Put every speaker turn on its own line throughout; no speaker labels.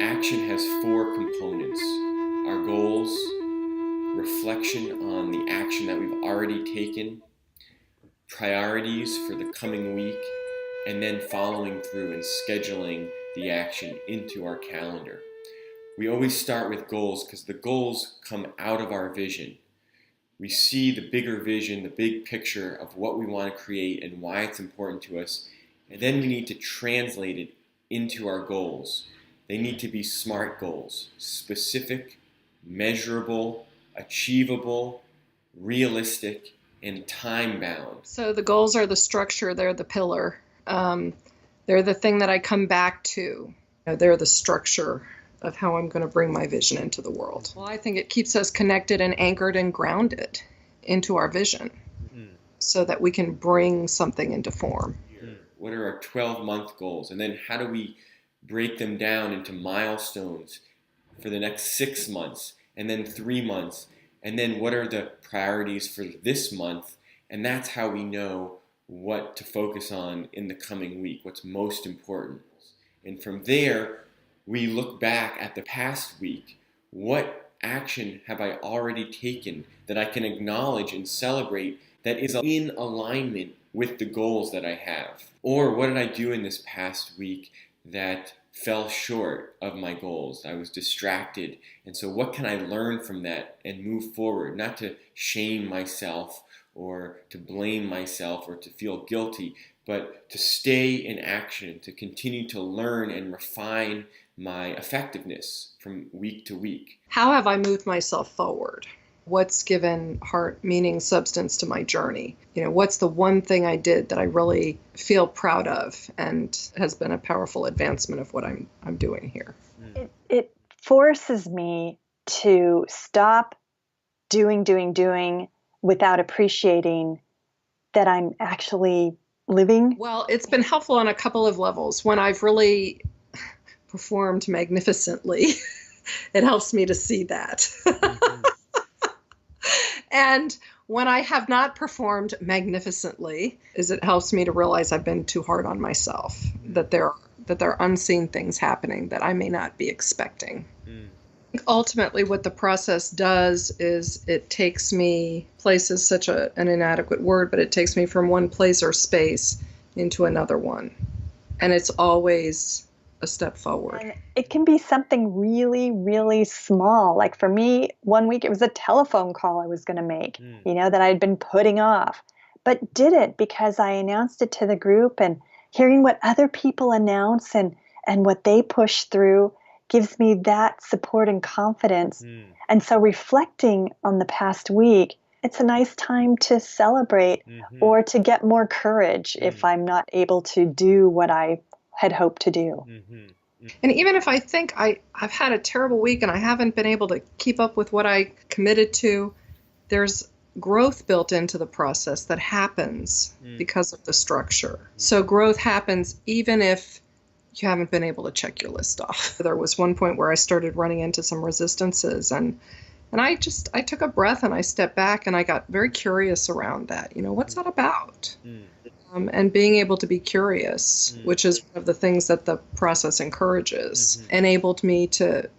Action has four components: our goals, reflection on the action that we've already taken, priorities for the coming week, and then following through and scheduling the action into our calendar. We always start with goals because the goals come out of our vision. We see the bigger vision, the big picture of what we want to create and why it's important to us, and then we need to translate it into our goals. They need to be SMART goals: specific, measurable, achievable, realistic, and time-bound.
So the goals are the structure, they're the pillar. They're the thing that I come back to. They're the structure of how I'm going to bring my vision into the world. Well, I think it keeps us connected and anchored and grounded into our vision so that we can bring something into form.
What are our 12-month goals? And then how do we break them down into milestones for the next 6 months, and then 3 months, and then what are the priorities for this month? And that's how we know what to focus on in the coming week, what's most important. And from there, we look back at the past week. What action have I already taken that I can acknowledge and celebrate that is in alignment with the goals that I have? Or what did I do in this past week that fell short of my goals? I was distracted. And so what can I learn from that and move forward? Not to shame myself or to blame myself or to feel guilty, but to stay in action, to continue to learn and refine my effectiveness from week to week.
How have I moved myself forward? What's given heart, meaning, substance to my journey? What's the one thing I did that I really feel proud of and has been a powerful advancement of what I'm doing here?
It forces me to stop doing without appreciating that I'm actually living.
Well, it's been helpful on a couple of levels. When I've really performed magnificently, it helps me to see that. And when I have not performed magnificently, it helps me to realize I've been too hard on myself, that there are unseen things happening that I may not be expecting. Ultimately, what the process does is it takes me, place is such an inadequate word, but it takes me from one place or space into another one. And it's always a step forward.
And it can be something really, really small. Like for me, one week it was a telephone call I was going to make, that I'd been putting off, but did it because I announced it to the group, and hearing what other people announce and what they push through gives me that support and confidence. And so reflecting on the past week, it's a nice time to celebrate or to get more courage if I'm not able to do what I had hoped to do.
And even if I think I've had a terrible week and I haven't been able to keep up with what I committed to, there's growth built into the process that happens because of the structure. So growth happens even if you haven't been able to check your list off. There was one point where I started running into some resistances, and I took a breath and I stepped back and I got very curious around that. What's that about? And being able to be curious, which is one of the things that the process encourages, enabled me to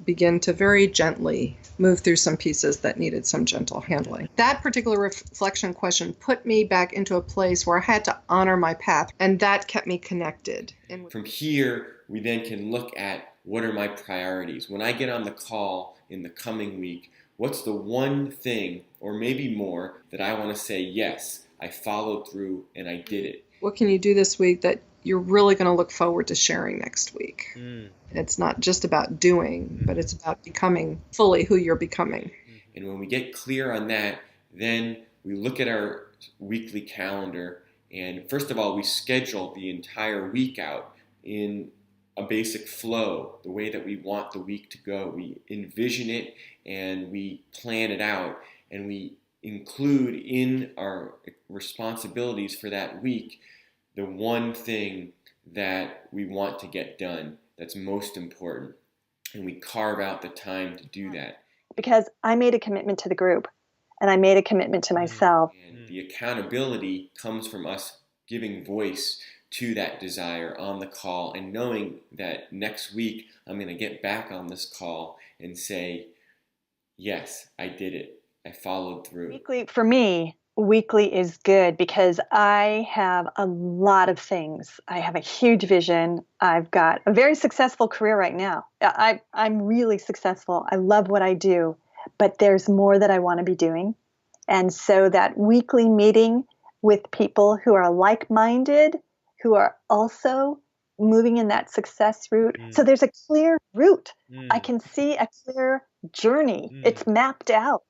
begin to very gently move through some pieces that needed some gentle handling. That particular reflection question put me back into a place where I had to honor my path, and that kept me connected.
From here, we then can look at what are my priorities. When I get on the call in the coming week, what's the one thing, or maybe more, that I want to say, yes, I followed through and I did it?
What can you do this week that you're really going to look forward to sharing next week? It's not just about doing, but it's about becoming fully who you're becoming.
And when we get clear on that, then we look at our weekly calendar, and first of all, we schedule the entire week out in a basic flow, the way that we want the week to go. We envision it and we plan it out, and we include in our responsibilities for that week the one thing that we want to get done that's most important, and we carve out the time to do that.
Because I made a commitment to the group, and I made a commitment to myself.
And the accountability comes from us giving voice to that desire on the call, and knowing that next week I'm going to get back on this call and say, yes, I did it. I followed through.
Weekly, for me, weekly is good because I have a lot of things. I have a huge vision. I've got a very successful career right now. I'm really successful. I love what I do, but there's more that I want to be doing. And so that weekly meeting with people who are like-minded, who are also moving in that success route. So there's a clear route. I can see a clear journey. It's mapped out.